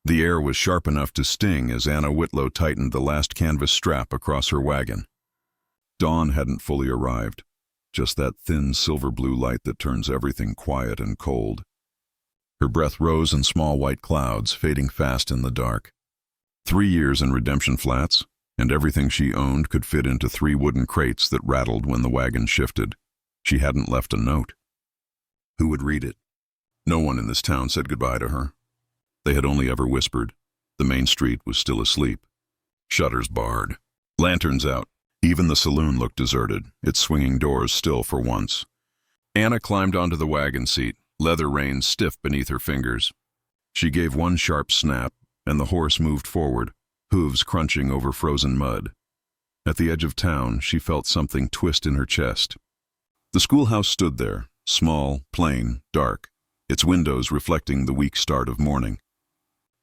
The air was sharp enough to sting as Anna Whitlow tightened the last canvas strap across her wagon. Dawn hadn't fully arrived, just that thin silver-blue light that turns everything quiet and cold. Her breath rose in small white clouds, fading fast in the dark. 3 years in Redemption Flats, and everything she owned could fit into 3 wooden crates that rattled when the wagon shifted. She hadn't left a note. Who would read it? No one in this town said goodbye to her. They had only ever whispered. The main street was still asleep. Shutters barred. Lanterns out. Even the saloon looked deserted, its swinging doors still for once. Anna climbed onto the wagon seat, leather reins stiff beneath her fingers. She gave one sharp snap, and the horse moved forward, hooves crunching over frozen mud. At the edge of town, she felt something twist in her chest. The schoolhouse stood there, small, plain, dark, its windows reflecting the weak start of morning.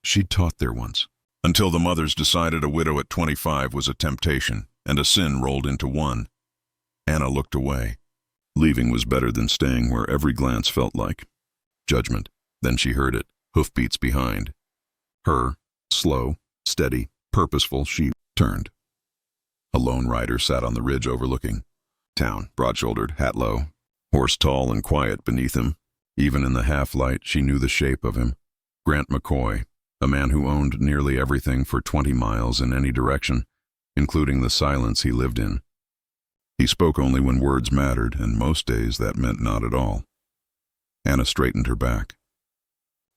She'd taught there once, until the mothers decided a widow at 25 was a temptation, and a sin rolled into one. Anna looked away. Leaving was better than staying where every glance felt like judgment. Then she heard it, hoofbeats behind. Her, slow, steady, purposeful, she turned. A lone rider sat on the ridge overlooking town, broad-shouldered, hat low, horse tall and quiet beneath him. Even in the half-light, she knew the shape of him. Grant McCoy, a man who owned nearly everything for 20 miles in any direction, including the silence he lived in. He spoke only when words mattered, and most days that meant not at all. Anna straightened her back.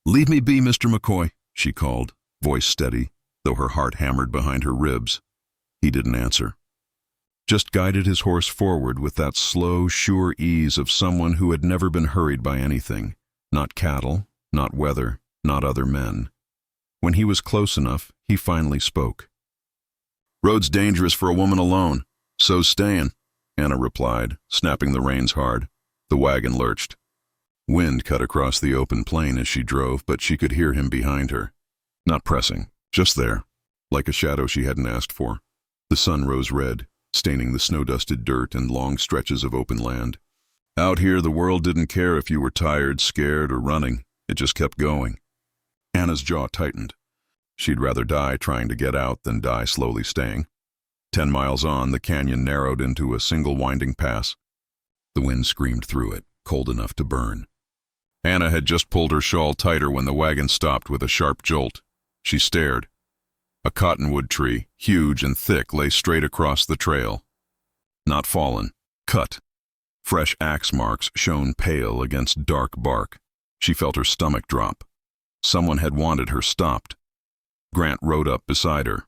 "Leave me be, Mr. McCoy," she called, voice steady, though her heart hammered behind her ribs. He didn't answer. Just guided his horse forward with that slow, sure ease of someone who had never been hurried by anything. Not cattle, not weather, not other men. When he was close enough, he finally spoke. "Road's dangerous for a woman alone. So's staying," Anna replied, snapping the reins hard. The wagon lurched. Wind cut across the open plain as she drove, but she could hear him behind her. Not pressing, just there, like a shadow she hadn't asked for. The sun rose red, staining the snow-dusted dirt and long stretches of open land. Out here, the world didn't care if you were tired, scared, or running. It just kept going. Anna's jaw tightened. She'd rather die trying to get out than die slowly staying. 10 miles on, the canyon narrowed into a single winding pass. The wind screamed through it, cold enough to burn. Anna had just pulled her shawl tighter when the wagon stopped with a sharp jolt. She stared. A cottonwood tree, huge and thick, lay straight across the trail. Not fallen, cut. Fresh axe marks shone pale against dark bark. She felt her stomach drop. Someone had wanted her stopped. Grant rode up beside her.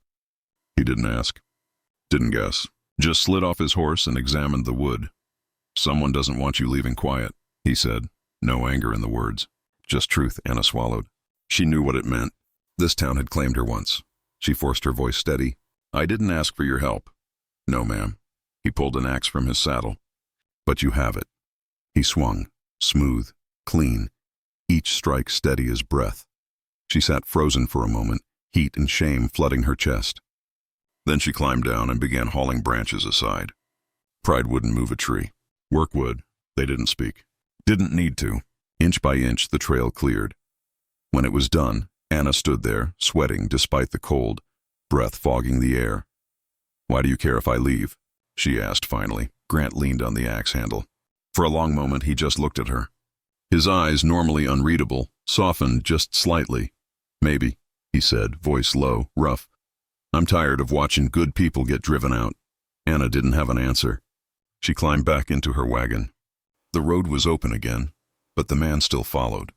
He didn't ask. Didn't guess. Just slid off his horse and examined the wood. "Someone doesn't want you leaving quiet," he said. No anger in the words. Just truth, Anna swallowed. She knew what it meant. This town had claimed her once. She forced her voice steady. "I didn't ask for your help." "No, ma'am." He pulled an axe from his saddle. "But you have it." He swung, smooth, clean, each strike steady as breath. She sat frozen for a moment, heat and shame flooding her chest. Then she climbed down and began hauling branches aside. Pride wouldn't move a tree. Work would. They didn't speak. Didn't need to. Inch by inch, the trail cleared. When it was done, Anna stood there, sweating despite the cold, breath fogging the air. "Why do you care if I leave?" she asked finally. Grant leaned on the axe handle. For a long moment, he just looked at her. His eyes, normally unreadable, softened just slightly. "Maybe," he said, voice low, rough. "I'm tired of watching good people get driven out." Anna didn't have an answer. She climbed back into her wagon. The road was open again, but the man still followed.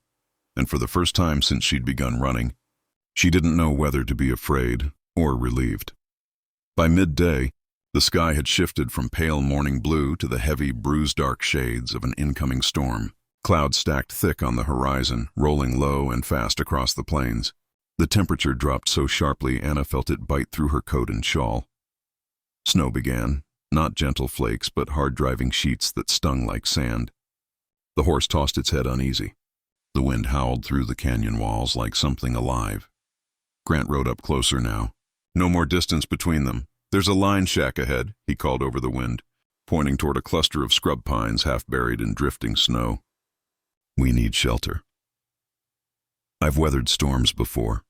And for the first time since she'd begun running, she didn't know whether to be afraid or relieved. By midday, the sky had shifted from pale morning blue to the heavy, bruise-dark shades of an incoming storm. Clouds stacked thick on the horizon, rolling low and fast across the plains. The temperature dropped so sharply Anna felt it bite through her coat and shawl. Snow began, not gentle flakes but hard-driving sheets that stung like sand. The horse tossed its head uneasy. The wind howled through the canyon walls like something alive. Grant rode up closer now. No more distance between them. "There's a line shack ahead," he called over the wind, pointing toward a cluster of scrub pines half buried in drifting snow. "We need shelter. I've weathered storms before.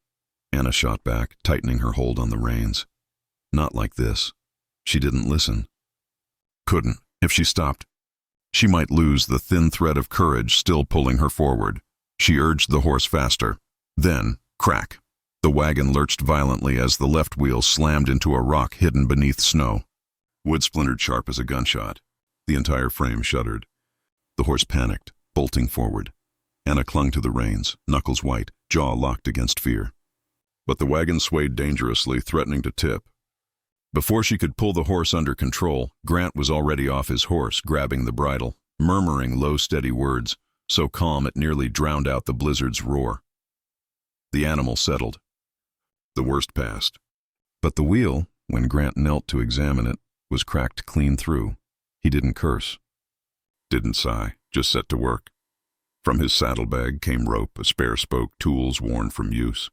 Anna shot back, tightening her hold on the reins. Not like this. She didn't listen. Couldn't. If she stopped, she might lose the thin thread of courage still pulling her forward. She urged the horse faster. Then, crack. The wagon lurched violently as the left wheel slammed into a rock hidden beneath snow. Wood splintered sharp as a gunshot. The entire frame shuddered. The horse panicked, bolting forward. Anna clung to the reins, knuckles white, jaw locked against fear. But the wagon swayed dangerously, threatening to tip. Before she could pull the horse under control, Grant was already off his horse, grabbing the bridle, murmuring low, steady words, so calm it nearly drowned out the blizzard's roar. The animal settled. The worst passed. But the wheel, when Grant knelt to examine it, was cracked clean through. He didn't curse. Didn't sigh, just set to work. From his saddlebag came rope, a spare spoke, tools worn from use.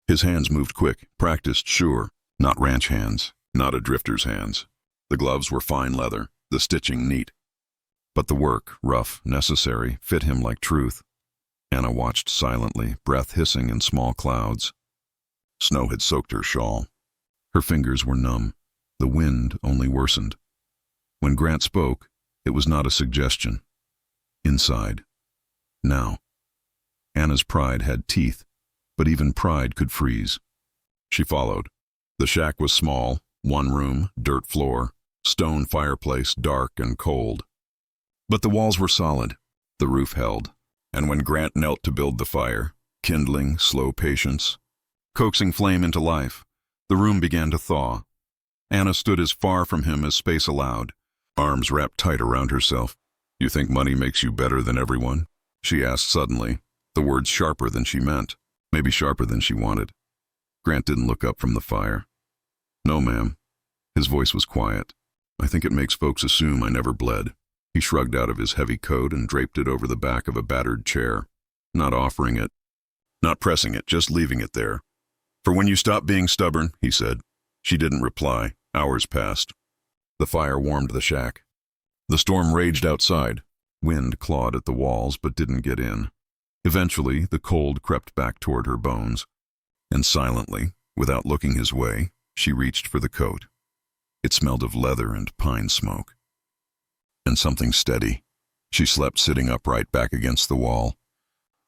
His hands moved quick, practiced, sure, not ranch hands, not a drifter's hands. The gloves were fine leather, the stitching neat. But the work, rough, necessary, fit him like truth. Anna watched silently, breath hissing in small clouds. Snow had soaked her shawl. Her fingers were numb. The wind only worsened. When Grant spoke, it was not a suggestion. Inside. Now. Anna's pride had teeth, but even pride could freeze. She followed. The shack was small, one room, dirt floor, stone fireplace, dark and cold. But the walls were solid. The roof held. And when Grant knelt to build the fire, kindling, slow patience, coaxing flame into life, the room began to thaw. Anna stood as far from him as space allowed, arms wrapped tight around herself. "You think money makes you better than everyone?" she asked suddenly, the words sharper than she meant, maybe sharper than she wanted. Grant didn't look up from the fire. "No, ma'am." His voice was quiet. "I think it makes folks assume I never bled." He shrugged out of his heavy coat and draped it over the back of a battered chair, not offering it, not pressing it, just leaving it there. "For when you stop being stubborn," he said. She didn't reply. Hours passed. The fire warmed the shack. The storm raged outside. Wind clawed at the walls but didn't get in. Eventually, the cold crept back toward her bones, and silently, without looking his way, she reached for the coat. It smelled of leather and pine smoke. And something steady. She slept sitting upright back against the wall.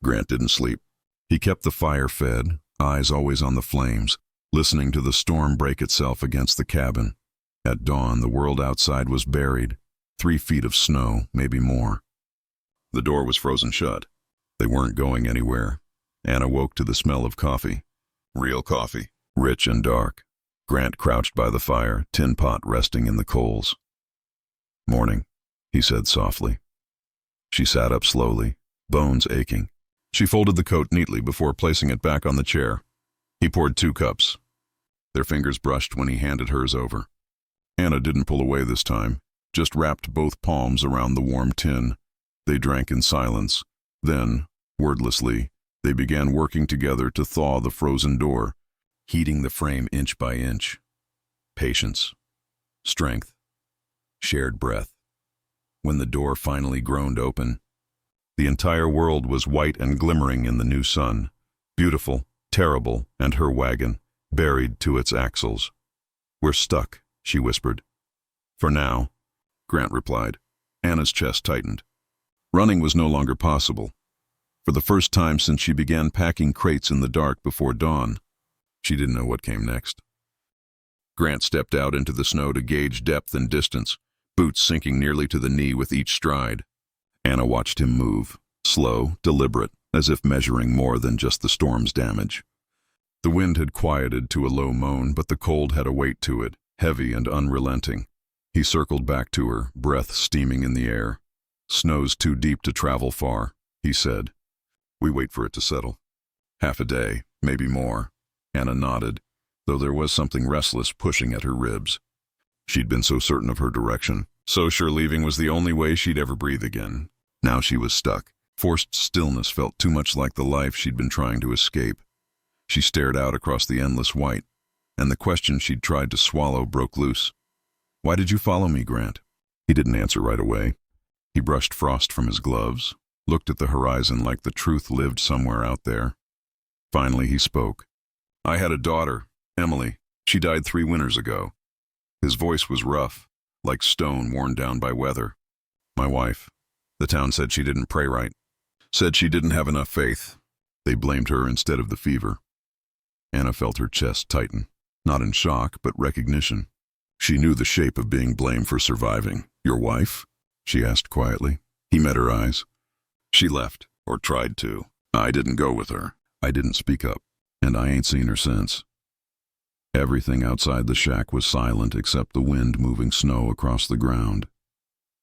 Grant didn't sleep. He kept the fire fed, eyes always on the flames, listening to the storm break itself against the cabin. At dawn, the world outside was buried, 3 feet of snow, maybe more. The door was frozen shut. They weren't going anywhere. Anna woke to the smell of coffee. Real coffee, rich and dark. Grant crouched by the fire, tin pot resting in the coals. "Morning," he said softly. She sat up slowly, bones aching. She folded the coat neatly before placing it back on the chair. He poured 2 cups. Their fingers brushed when he handed hers over. Anna didn't pull away this time, just wrapped both palms around the warm tin. They drank in silence. Then, wordlessly, they began working together to thaw the frozen door, heating the frame inch by inch. Patience. Strength. Shared breath. When the door finally groaned open, the entire world was white and glimmering in the new sun. Beautiful, terrible, and her wagon, buried to its axles. "We're stuck," she whispered. "For now," Grant replied. Anna's chest tightened. Running was no longer possible. For the first time since she began packing crates in the dark before dawn, she didn't know what came next. Grant stepped out into the snow to gauge depth and distance, boots sinking nearly to the knee with each stride. Anna watched him move, slow, deliberate, as if measuring more than just the storm's damage. The wind had quieted to a low moan, but the cold had a weight to it, heavy and unrelenting. He circled back to her, breath steaming in the air. "Snow's too deep to travel far," he said. "We wait for it to settle." "Half a day, maybe more." Anna nodded, though there was something restless pushing at her ribs. She'd been so certain of her direction, so sure leaving was the only way she'd ever breathe again. Now she was stuck. Forced stillness felt too much like the life she'd been trying to escape. She stared out across the endless white, and the question she'd tried to swallow broke loose. "Why did you follow me, Grant?" He didn't answer right away. He brushed frost from his gloves, looked at the horizon like the truth lived somewhere out there. Finally he spoke. I had a daughter, Emily. She died 3 winters ago. His voice was rough, like stone worn down by weather. My wife. The town said she didn't pray right. Said she didn't have enough faith. They blamed her instead of the fever. Anna felt her chest tighten, not in shock, but recognition. She knew the shape of being blamed for surviving. Your wife? She asked quietly. He met her eyes. She left, or tried to. I didn't go with her. I didn't speak up, and I ain't seen her since. Everything outside the shack was silent except the wind moving snow across the ground.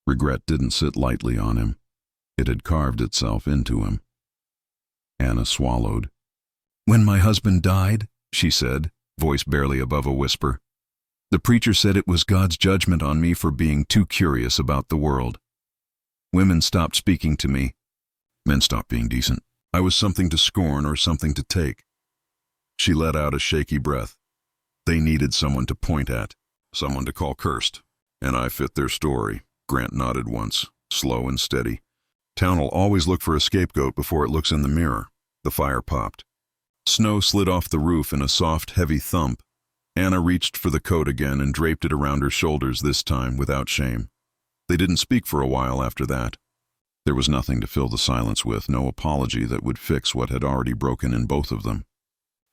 Regret didn't sit lightly on him. It had carved itself into him. Anna swallowed. When my husband died, she said, voice barely above a whisper, the preacher said it was God's judgment on me for being too curious about the world. Women stopped speaking to me. Men stopped being decent. I was something to scorn or something to take. She let out a shaky breath. They needed someone to point at, someone to call cursed. And I fit their story. Grant nodded once, slow and steady. Town'll always look for a scapegoat before it looks in the mirror. The fire popped. Snow slid off the roof in a soft, heavy thump. Anna reached for the coat again and draped it around her shoulders, this time without shame. They didn't speak for a while after that. There was nothing to fill the silence with, no apology that would fix what had already broken in both of them.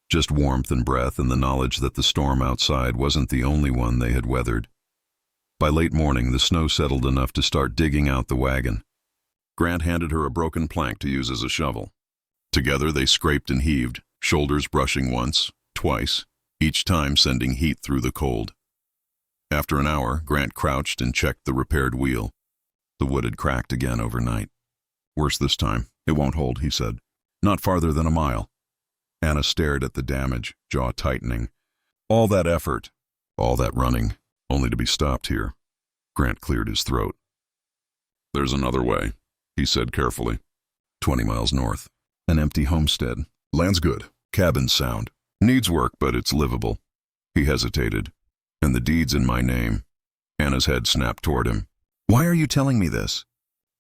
Just warmth and breath and the knowledge that the storm outside wasn't the only one they had weathered. By late morning, the snow settled enough to start digging out the wagon. Grant handed her a broken plank to use as a shovel. Together they scraped and heaved, shoulders brushing once, twice, each time sending heat through the cold. After an hour, Grant crouched and checked the repaired wheel. The wood had cracked again overnight. Worse this time. It won't hold, he said. Not farther than a mile. Anna stared at the damage, jaw tightening. All that effort, all that running, only to be stopped here. Grant cleared his throat. There's another way, he said carefully. 20 miles north. An empty homestead. Land's good. Cabins sound. Needs work, but it's livable. He hesitated. And the deed's in my name. Anna's head snapped toward him. Why are you telling me this?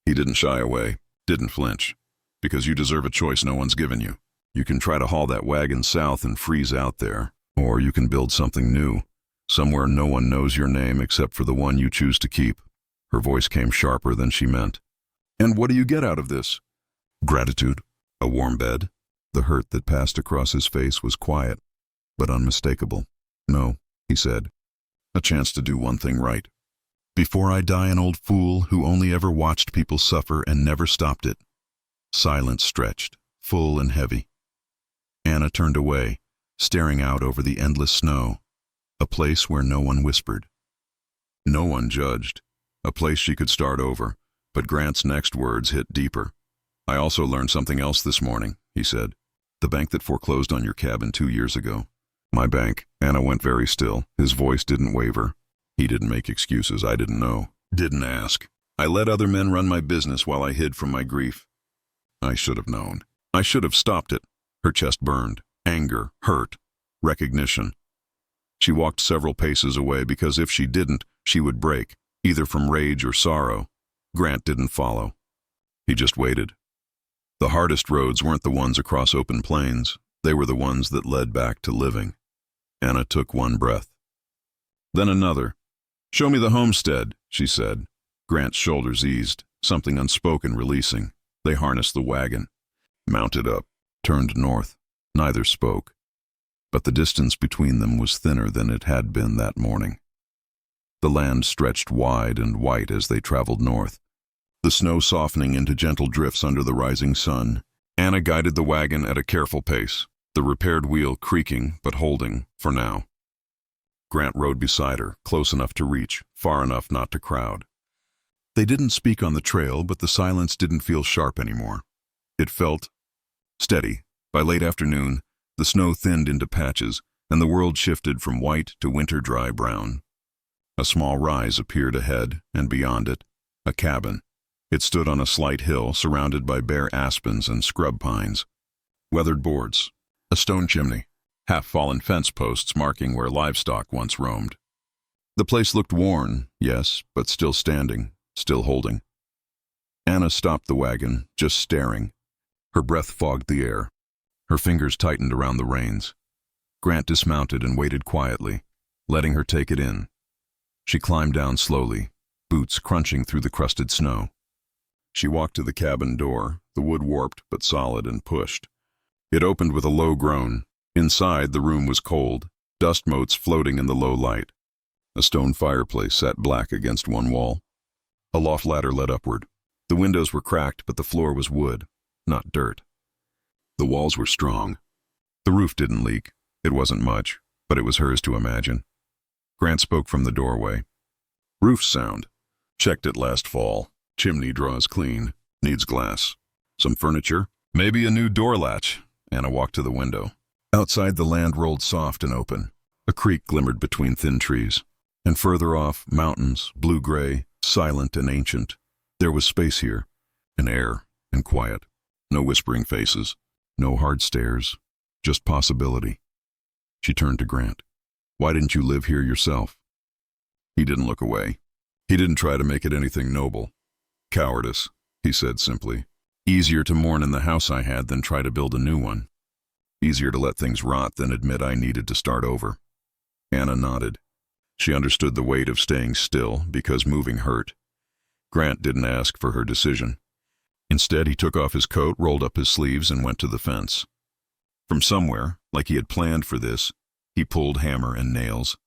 He didn't shy away, didn't flinch. Because you deserve a choice no one's given you. You can try to haul that wagon south and freeze out there. Or you can build something new. Somewhere no one knows your name except for the one you choose to keep. Her voice came sharper than she meant. And what do you get out of this? Gratitude. A warm bed. The hurt that passed across his face was quiet, but unmistakable. No, he said. A chance to do one thing right. Before I die an old fool who only ever watched people suffer and never stopped it. Silence stretched, full and heavy. Anna turned away, staring out over the endless snow. A place where no one whispered. No one judged. A place she could start over, but Grant's next words hit deeper. I also learned something else this morning, he said. The bank that foreclosed on your cabin 2 years ago. My bank. Anna went very still. His voice didn't waver. He didn't make excuses. I didn't know. Didn't ask. I let other men run my business while I hid from my grief. I should have known. I should have stopped it. Her chest burned. Anger, hurt, recognition. She walked several paces away because if she didn't, she would break, either from rage or sorrow. Grant didn't follow. He just waited. The hardest roads weren't the ones across open plains. They were the ones that led back to living. Anna took one breath. Then another. Show me the homestead, she said. Grant's shoulders eased, something unspoken releasing. They harnessed the wagon. Mounted up, turned north. Neither spoke. But the distance between them was thinner than it had been that morning. The land stretched wide and white as they traveled north, the snow softening into gentle drifts under the rising sun. Anna guided the wagon at a careful pace, the repaired wheel creaking but holding, for now. Grant rode beside her, close enough to reach, far enough not to crowd. They didn't speak on the trail, but the silence didn't feel sharp anymore. It felt steady. By late afternoon, the snow thinned into patches, and the world shifted from white to winter-dry brown. A small rise appeared ahead, and beyond it, a cabin. It stood on a slight hill surrounded by bare aspens and scrub pines. Weathered boards, a stone chimney, half-fallen fence posts marking where livestock once roamed. The place looked worn, yes, but still standing, still holding. Anna stopped the wagon, just staring. Her breath fogged the air. Her fingers tightened around the reins. Grant dismounted and waited quietly, letting her take it in. She climbed down slowly, boots crunching through the crusted snow. She walked to the cabin door, the wood warped but solid, and pushed. It opened with a low groan. Inside, the room was cold, dust motes floating in the low light. A stone fireplace sat black against one wall. A loft ladder led upward. The windows were cracked, but the floor was wood, not dirt. The walls were strong. The roof didn't leak. It wasn't much, but it was hers to imagine. Grant spoke from the doorway. Roof sound. Checked it last fall. Chimney draws clean. Needs glass. Some furniture. Maybe a new door latch. Anna walked to the window. Outside, the land rolled soft and open. A creek glimmered between thin trees. And further off, mountains, blue-gray, silent and ancient. There was space here, and air, and quiet. No whispering faces, no hard stares, just possibility. She turned to Grant. Why didn't you live here yourself? He didn't look away. He didn't try to make it anything noble. Cowardice, he said simply. Easier to mourn in the house I had than try to build a new one. Easier to let things rot than admit I needed to start over. Anna nodded. She understood the weight of staying still because moving hurt. Grant didn't ask for her decision. Instead, he took off his coat, rolled up his sleeves, and went to the fence. From somewhere, like he had planned for this, he pulled hammer and nails.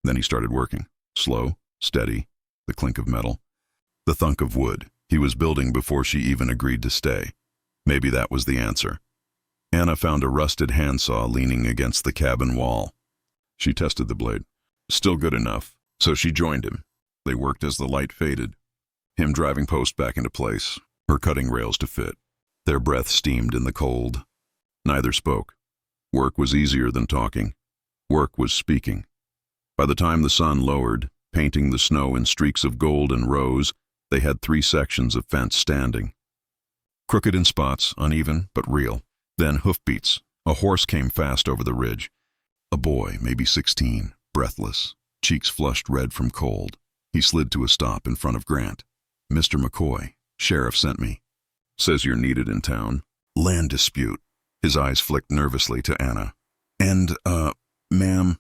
Then he started working, slow, steady, the clink of metal, the thunk of wood. He was building before she even agreed to stay. Maybe that was the answer. Anna found a rusted handsaw leaning against the cabin wall. She tested the blade. Still good enough, so she joined him. They worked as the light faded, him driving post back into place, her cutting rails to fit. Their breath steamed in the cold. Neither spoke. Work was easier than talking. Work was speaking. By the time the sun lowered, painting the snow in streaks of gold and rose, they had 3 sections of fence standing. Crooked in spots, uneven but real. Then hoofbeats. A horse came fast over the ridge. A boy, maybe 16, breathless, cheeks flushed red from cold. He slid to a stop in front of Grant. Mr. McCoy, sheriff sent me. Says you're needed in town. Land dispute. His eyes flicked nervously to Anna. And, ma'am,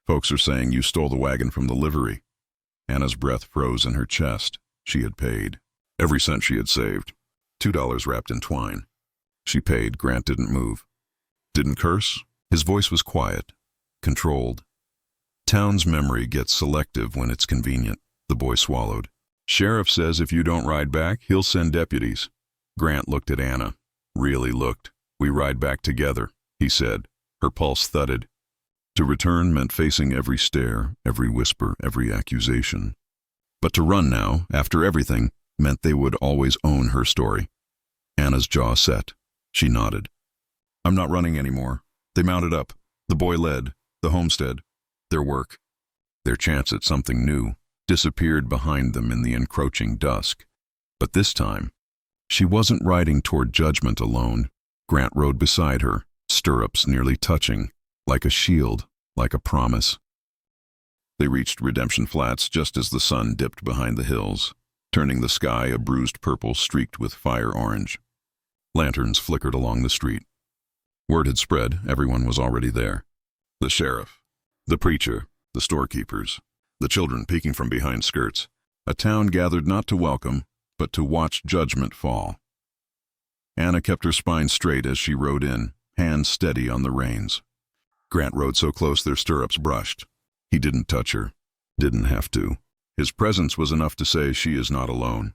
folks are saying you stole the wagon from the livery. Anna's breath froze in her chest. She had paid. Every cent she had saved. $2 wrapped in twine. She paid. Grant didn't move. Didn't curse. His voice was quiet, controlled. Town's memory gets selective when it's convenient, the boy swallowed. Sheriff says if you don't ride back, he'll send deputies. Grant looked at Anna. Really looked. We ride back together, he said. Her pulse thudded. To return meant facing every stare, every whisper, every accusation. But to run now, after everything, meant they would always own her story. Anna's jaw set. She nodded. I'm not running anymore. They mounted up. The boy led. The homestead. Their work. Their chance at something new disappeared behind them in the encroaching dusk. But this time, she wasn't riding toward judgment alone. Grant rode beside her, stirrups nearly touching, like a shield, like a promise. They reached Redemption Flats just as the sun dipped behind the hills, turning the sky a bruised purple streaked with fire orange. Lanterns flickered along the street. Word had spread, everyone was already there. The sheriff, the preacher, the storekeepers, the children peeking from behind skirts. A town gathered not to welcome, but to watch judgment fall. Anna kept her spine straight as she rode in, hands steady on the reins. Grant rode so close their stirrups brushed. He didn't touch her, didn't have to. His presence was enough to say she is not alone.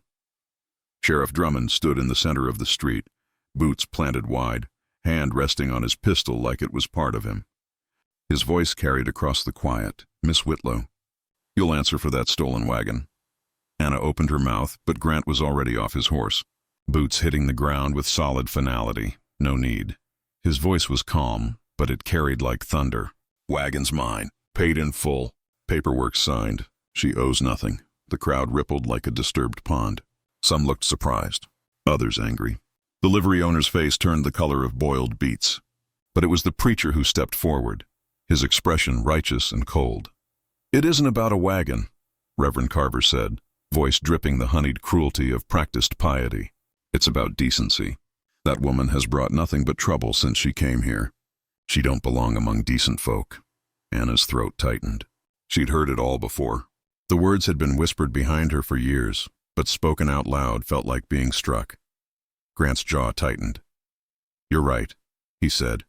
Sheriff Drummond stood in the center of the street, boots planted wide, hand resting on his pistol like it was part of him. His voice carried across the quiet. Miss Whitlow, you'll answer for that stolen wagon. Anna opened her mouth, but Grant was already off his horse, boots hitting the ground with solid finality. No need. His voice was calm, but it carried like thunder. Wagon's mine, paid in full, paperwork signed. She owes nothing. The crowd rippled like a disturbed pond. Some looked surprised, others angry. The livery owner's face turned the color of boiled beets. But it was the preacher who stepped forward, his expression righteous and cold. It isn't about a wagon, Reverend Carver said, voice dripping the honeyed cruelty of practiced piety. It's about decency. That woman has brought nothing but trouble since she came here. She don't belong among decent folk. Anna's throat tightened. She'd heard it all before. The words had been whispered behind her for years, but spoken out loud felt like being struck. Grant's jaw tightened. "You're right," he said.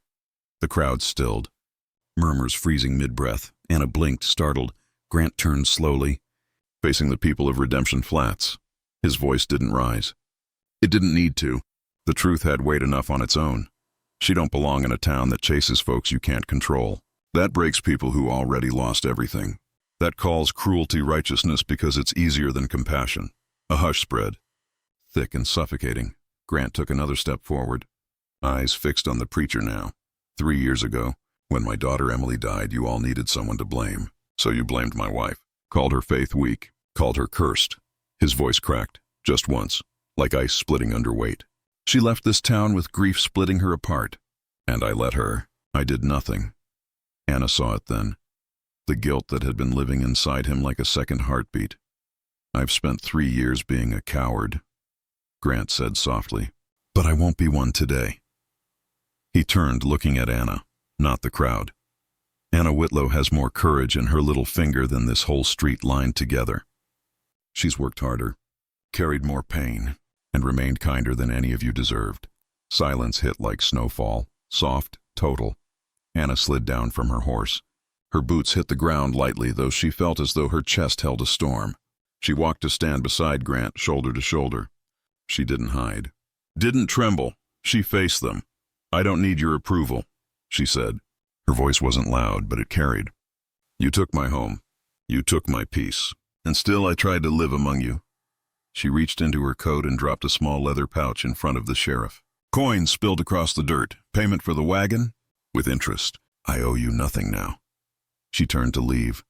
The crowd stilled. Murmurs freezing mid-breath. Anna blinked, startled. Grant turned slowly, facing the people of Redemption Flats. His voice didn't rise. It didn't need to. The truth had weight enough on its own. She don't belong in a town that chases folks you can't control. That breaks people who already lost everything. That calls cruelty righteousness because it's easier than compassion. A hush spread. Thick and suffocating, Grant took another step forward, eyes fixed on the preacher now. 3 years ago, when my daughter Emily died, you all needed someone to blame. So you blamed my wife, called her faith weak, called her cursed. His voice cracked, just once, like ice splitting under weight. She left this town with grief splitting her apart. And I let her. I did nothing. Anna saw it then. The guilt that had been living inside him like a second heartbeat. I've spent 3 years being a coward, Grant said softly, but I won't be one today. He turned, looking at Anna, not the crowd. Anna Whitlow has more courage in her little finger than this whole street lined together. She's worked harder, carried more pain, and remained kinder than any of you deserved. Silence hit like snowfall, soft, total. Anna slid down from her horse. Her boots hit the ground lightly, though she felt as though her chest held a storm. She walked to stand beside Grant, shoulder to shoulder. She didn't hide. Didn't tremble. She faced them. "I don't need your approval," she said. Her voice wasn't loud, but it carried. "You took my home. You took my peace. And still I tried to live among you." She reached into her coat and dropped a small leather pouch in front of the sheriff. "Coins spilled across the dirt. Payment for the wagon? With interest. I owe you nothing now." She turned to leave.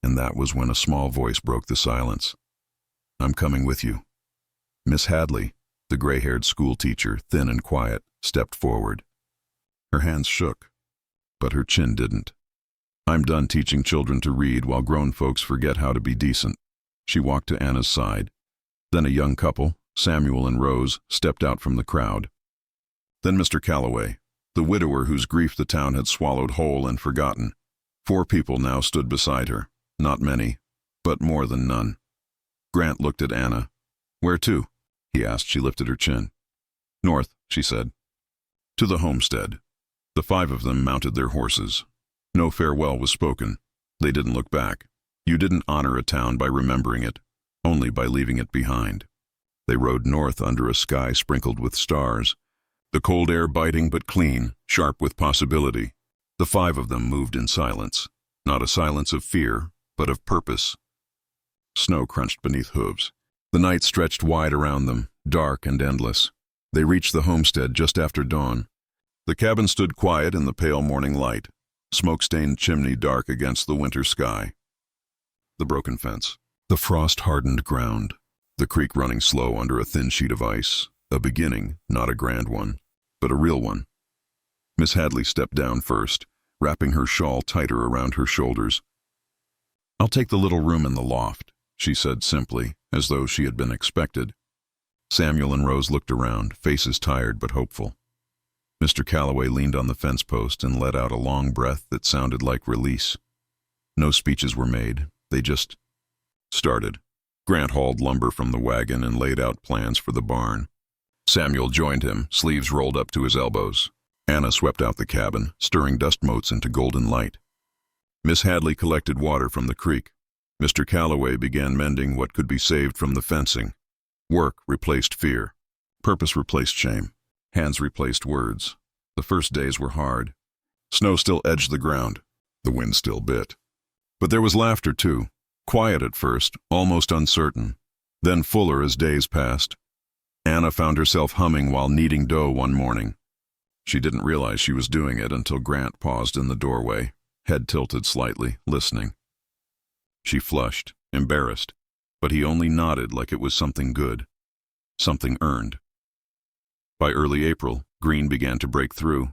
And that was when a small voice broke the silence. "I'm coming with you." Miss Hadley, the gray-haired schoolteacher, thin and quiet, stepped forward. Her hands shook, but her chin didn't. "I'm done teaching children to read while grown folks forget how to be decent." She walked to Anna's side. Then a young couple, Samuel and Rose, stepped out from the crowd. Then Mr. Calloway, the widower whose grief the town had swallowed whole and forgotten. 4 people now stood beside her. Not many, but more than none. Grant looked at Anna. "Where to?" he asked. She lifted her chin. "North," she said. "To the homestead." The 5 of them mounted their horses. No farewell was spoken. They didn't look back. You didn't honor a town by remembering it, only by leaving it behind. They rode north under a sky sprinkled with stars, the cold air biting but clean, sharp with possibility. The 5 of them moved in silence, not a silence of fear, but of purpose. Snow crunched beneath hooves. The night stretched wide around them, dark and endless. They reached the homestead just after dawn. The cabin stood quiet in the pale morning light, smoke-stained chimney dark against the winter sky. The broken fence, the frost-hardened ground, the creek running slow under a thin sheet of ice, a beginning, not a grand one, but a real one. Miss Hadley stepped down first, wrapping her shawl tighter around her shoulders. "I'll take the little room in the loft," she said simply, as though she had been expected. Samuel and Rose looked around, faces tired but hopeful. Mr. Calloway leaned on the fence post and let out a long breath that sounded like release. No speeches were made. They just started. Grant hauled lumber from the wagon and laid out plans for the barn. Samuel joined him, sleeves rolled up to his elbows. Anna swept out the cabin, stirring dust motes into golden light. Miss Hadley collected water from the creek. Mr. Calloway began mending what could be saved from the fencing. Work replaced fear. Purpose replaced shame. Hands replaced words. The first days were hard. Snow still edged the ground. The wind still bit. But there was laughter, too. Quiet at first, almost uncertain. Then fuller as days passed. Anna found herself humming while kneading dough one morning. She didn't realize she was doing it until Grant paused in the doorway, head tilted slightly, listening. She flushed, embarrassed, but he only nodded like it was something good, something earned. By early April, green began to break through.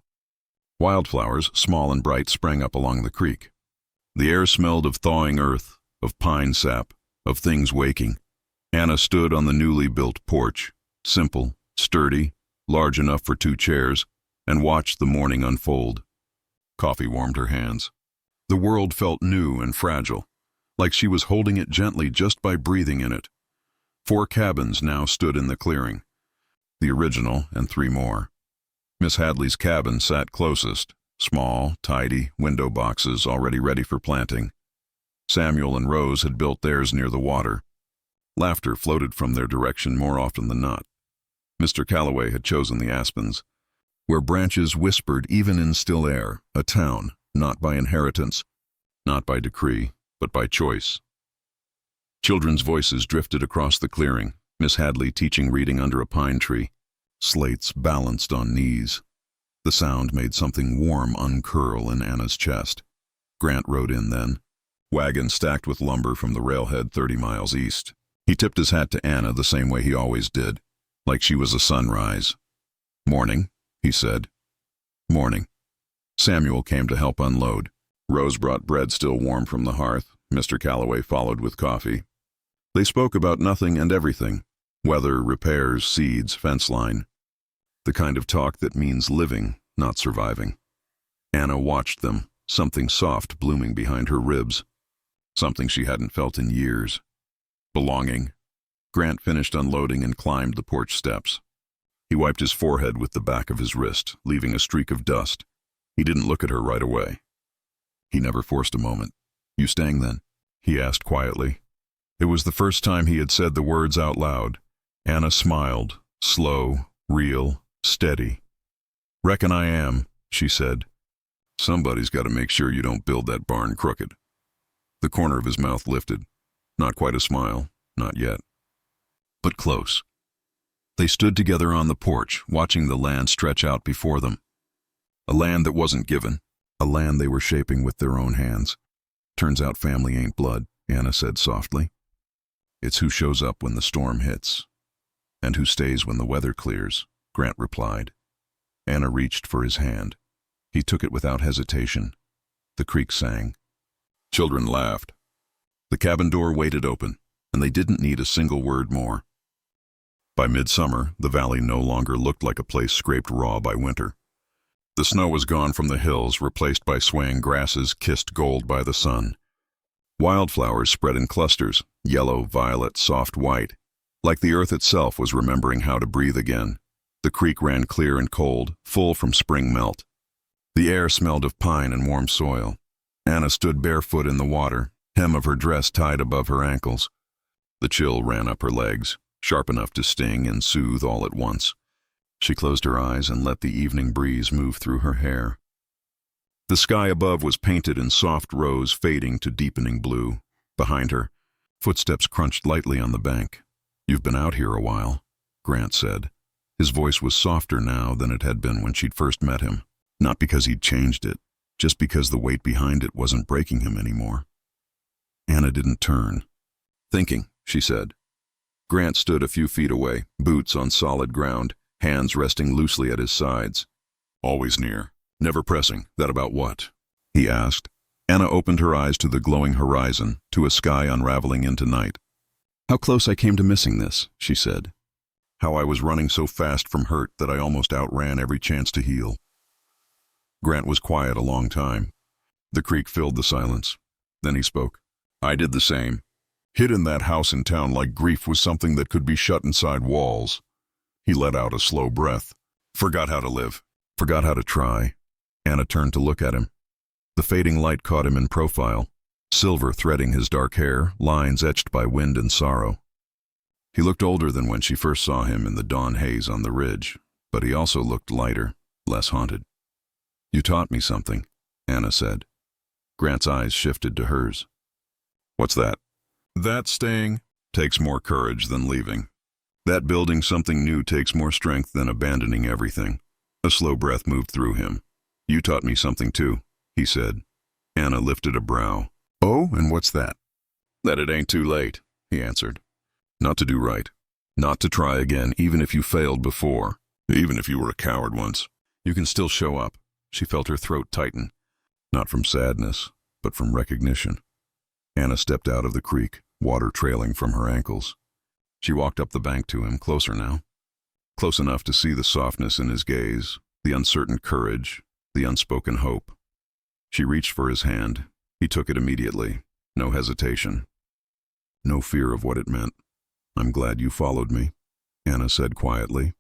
Wildflowers, small and bright, sprang up along the creek. The air smelled of thawing earth, of pine sap, of things waking. Anna stood on the newly built porch, simple, sturdy, large enough for 2 chairs, and watched the morning unfold. Coffee warmed her hands. The world felt new and fragile, like she was holding it gently just by breathing in it. 4 cabins now stood in the clearing. The original and 3 more. Miss Hadley's cabin sat closest, small, tidy, window boxes already ready for planting. Samuel and Rose had built theirs near the water. Laughter floated from their direction more often than not. Mr. Calloway had chosen the Aspens, where branches whispered even in still air, a town, not by inheritance, not by decree, but by choice. Children's voices drifted across the clearing, Miss Hadley teaching reading under a pine tree, slates balanced on knees. The sound made something warm uncurl in Anna's chest. Grant rode in then, wagon stacked with lumber from the railhead 30 miles east. He tipped his hat to Anna the same way he always did, like she was a sunrise. "Morning," he said. "Morning." Samuel came to help unload. Rose brought bread still warm from the hearth. Mr. Calloway followed with coffee. They spoke about nothing and everything: weather, repairs, seeds, fence line. The kind of talk that means living, not surviving. Anna watched them, something soft blooming behind her ribs. Something she hadn't felt in years. Belonging. Grant finished unloading and climbed the porch steps. He wiped his forehead with the back of his wrist, leaving a streak of dust. He didn't look at her right away. He never forced a moment. "You staying then?" he asked quietly. It was the first time he had said the words out loud. Anna smiled, slow, real, steady. "Reckon I am," she said. "Somebody's got to make sure you don't build that barn crooked." The corner of his mouth lifted. Not quite a smile, not yet. But close. They stood together on the porch, watching the land stretch out before them. A land that wasn't given, a land they were shaping with their own hands. "Turns out family ain't blood," Anna said softly. "It's who shows up when the storm hits, and who stays when the weather clears," Grant replied. Anna reached for his hand. He took it without hesitation. The creek sang. Children laughed. The cabin door waited open, and they didn't need a single word more. By midsummer, the valley no longer looked like a place scraped raw by winter. The snow was gone from the hills, replaced by swaying grasses kissed gold by the sun. Wildflowers spread in clusters, yellow, violet, soft white, like the earth itself was remembering how to breathe again. The creek ran clear and cold, full from spring melt. The air smelled of pine and warm soil. Anna stood barefoot in the water, hem of her dress tied above her ankles. The chill ran up her legs, sharp enough to sting and soothe all at once. She closed her eyes and let the evening breeze move through her hair. The sky above was painted in soft rose, fading to deepening blue. Behind her, footsteps crunched lightly on the bank. "You've been out here a while," Grant said. His voice was softer now than it had been when she'd first met him. Not because he'd changed it, just because the weight behind it wasn't breaking him anymore. Anna didn't turn. "Thinking," she said. Grant stood a few feet away, boots on solid ground, hands resting loosely at his sides. "Always near, never pressing. That about what?" he asked. Anna opened her eyes to the glowing horizon, to a sky unraveling into night. "How close I came to missing this," she said. "How I was running so fast from hurt that I almost outran every chance to heal." Grant was quiet a long time. The creek filled the silence. Then he spoke. "I did the same. Hid in that house in town like grief was something that could be shut inside walls." He let out a slow breath. "Forgot how to live. Forgot how to try." Anna turned to look at him. The fading light caught him in profile, silver threading his dark hair, lines etched by wind and sorrow. He looked older than when she first saw him in the dawn haze on the ridge, but he also looked lighter, less haunted. "You taught me something," Anna said. Grant's eyes shifted to hers. "What's that?" "That staying takes more courage than leaving. That building something new takes more strength than abandoning everything." A slow breath moved through him. "You taught me something too," he said. Anna lifted a brow. "Oh, and what's that?" "That it ain't too late," he answered. "Not to do right. Not to try again, even if you failed before. Even if you were a coward once. You can still show up." She felt her throat tighten. Not from sadness, but from recognition. Anna stepped out of the creek, water trailing from her ankles. She walked up the bank to him, closer now. Close enough to see the softness in his gaze, the uncertain courage, the unspoken hope. She reached for his hand. He took it immediately. No hesitation. No fear of what it meant. "I'm glad you followed me," Anna said quietly.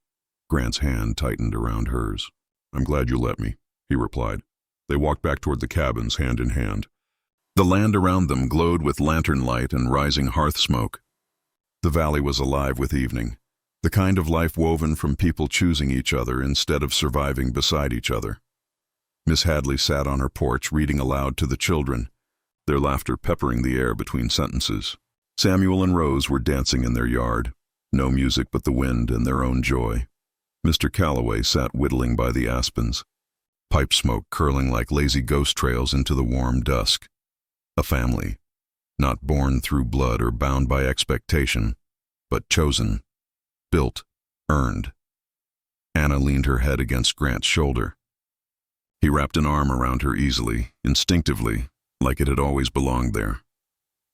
Grant's hand tightened around hers. "I'm glad you let me," he replied. They walked back toward the cabins, hand in hand. The land around them glowed with lantern light and rising hearth smoke. The valley was alive with evening, the kind of life woven from people choosing each other instead of surviving beside each other. Miss Hadley sat on her porch reading aloud to the children, their laughter peppering the air between sentences. Samuel and Rose were dancing in their yard, no music but the wind and their own joy. Mr. Calloway sat whittling by the aspens, pipe smoke curling like lazy ghost trails into the warm dusk. A family, not born through blood or bound by expectation, but chosen, built, earned. Anna leaned her head against Grant's shoulder. He wrapped an arm around her easily, instinctively, like it had always belonged there.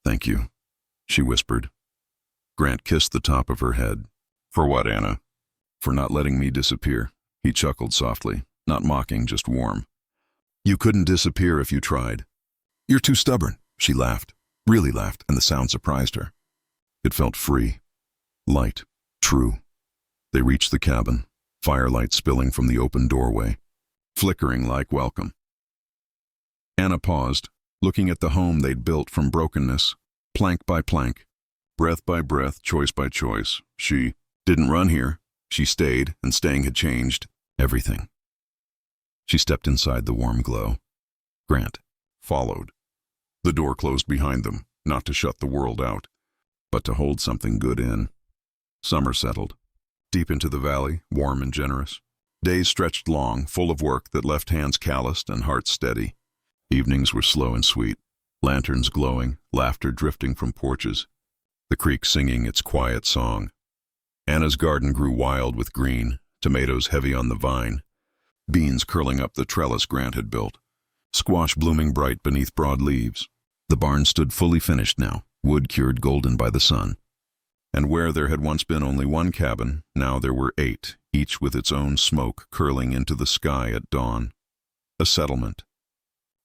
"Thank you," she whispered. Grant kissed the top of her head. "For what, Anna?" "For not letting me disappear," he chuckled softly, not mocking, just warm. "You couldn't disappear if you tried." "You're too stubborn," she laughed, really laughed, and the sound surprised her. It felt free, light, true. They reached the cabin, firelight spilling from the open doorway, flickering like welcome. Anna paused, looking at the home they'd built from brokenness, plank by plank, breath by breath, choice by choice. She didn't run here. She stayed, and staying had changed everything. She stepped inside the warm glow. Grant followed. The door closed behind them, not to shut the world out, but to hold something good in. Summer settled, deep into the valley, warm and generous. Days stretched long, full of work that left hands calloused and hearts steady. Evenings were slow and sweet, lanterns glowing, laughter drifting from porches, the creek singing its quiet song. Anna's garden grew wild with green, tomatoes heavy on the vine, beans curling up the trellis Grant had built, squash blooming bright beneath broad leaves. The barn stood fully finished now, wood cured golden by the sun. And where there had once been only one cabin, now there were 8, each with its own smoke curling into the sky at dawn. A settlement,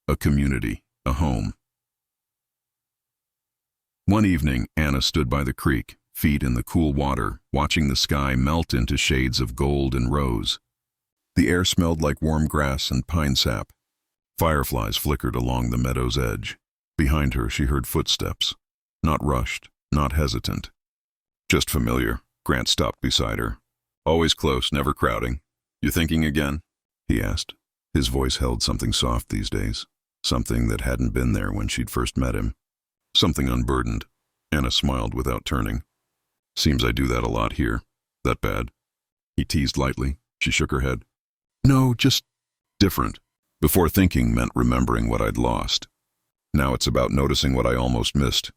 a community, a home. One evening, Anna stood by the creek, feet in the cool water, watching the sky melt into shades of gold and rose. The air smelled like warm grass and pine sap. Fireflies flickered along the meadow's edge. Behind her, she heard footsteps, not rushed, not hesitant. Just familiar. Grant stopped beside her. "Always close, never crowding. You thinking again?" he asked. His voice held something soft these days, something that hadn't been there when she'd first met him. Something unburdened. Anna smiled without turning. "Seems I do that a lot here. That bad?" He teased lightly. She shook her head. "No, just different. Before thinking meant remembering what I'd lost. Now it's about noticing what I almost missed."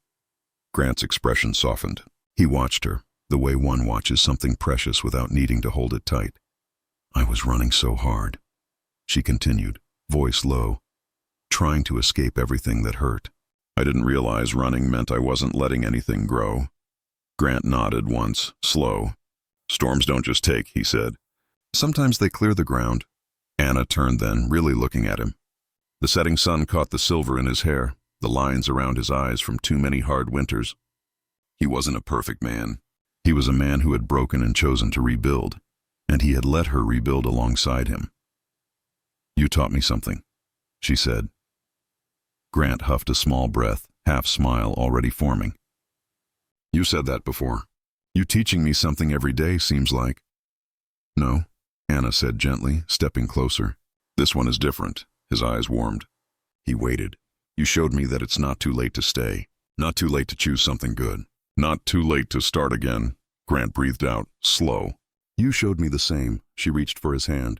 Grant's expression softened. He watched her, the way one watches something precious without needing to hold it tight. "I was running so hard," she continued, voice low, trying to escape everything that hurt. "I didn't realize running meant I wasn't letting anything grow." Grant nodded once, slow. "Storms don't just take," he said. "Sometimes they clear the ground." Anna turned then, really looking at him. The setting sun caught the silver in his hair, the lines around his eyes from too many hard winters. He wasn't a perfect man. He was a man who had broken and chosen to rebuild, and he had let her rebuild alongside him. "You taught me something," she said. Grant huffed a small breath, half smile already forming. "You said that before. You teaching me something every day, seems like." "No," Anna said gently, stepping closer. "This one is different." His eyes warmed. He waited. "You showed me that it's not too late to stay, not too late to choose something good, not too late to start again." Grant breathed out, slow. "You showed me the same." She reached for his hand.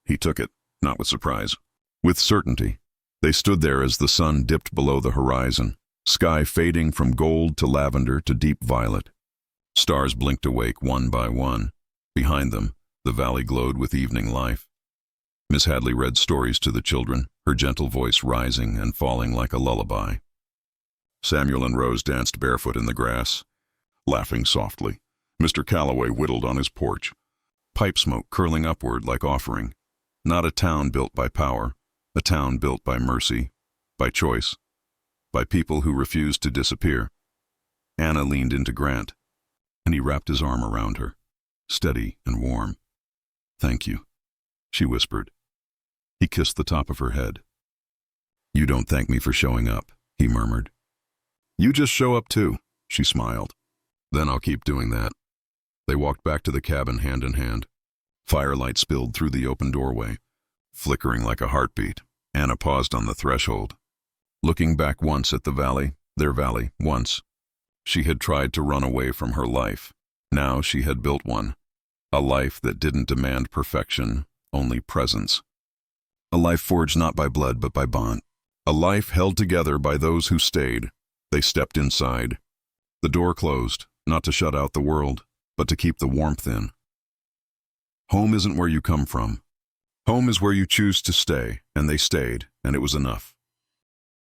He took it, not with surprise, with certainty. They stood there as the sun dipped below the horizon, sky fading from gold to lavender to deep violet. Stars blinked awake one by one. Behind them, the valley glowed with evening life. Miss Hadley read stories to the children, her gentle voice rising and falling like a lullaby. Samuel and Rose danced barefoot in the grass, laughing softly. Mr. Calloway whittled on his porch, pipe smoke curling upward like offering. Not a town built by power, A town built by mercy, by choice, by people who refused to disappear. Anna leaned into Grant, and he wrapped his arm around her, steady and warm. "Thank you," she whispered. He kissed the top of her head. "You don't thank me for showing up," he murmured. "You just show up too," she smiled. "Then I'll keep doing that." They walked back to the cabin hand in hand. Firelight spilled through the open doorway, flickering like a heartbeat. Anna paused on the threshold, looking back once at the valley, their valley, once. She had tried to run away from her life. Now she had built one. A life that didn't demand perfection, only presence. A life forged not by blood but by bond. A life held together by those who stayed. They stepped inside. The door closed, not to shut out the world, but to keep the warmth in. Home isn't where you come from. Home is where you choose to stay, and they stayed, and it was enough.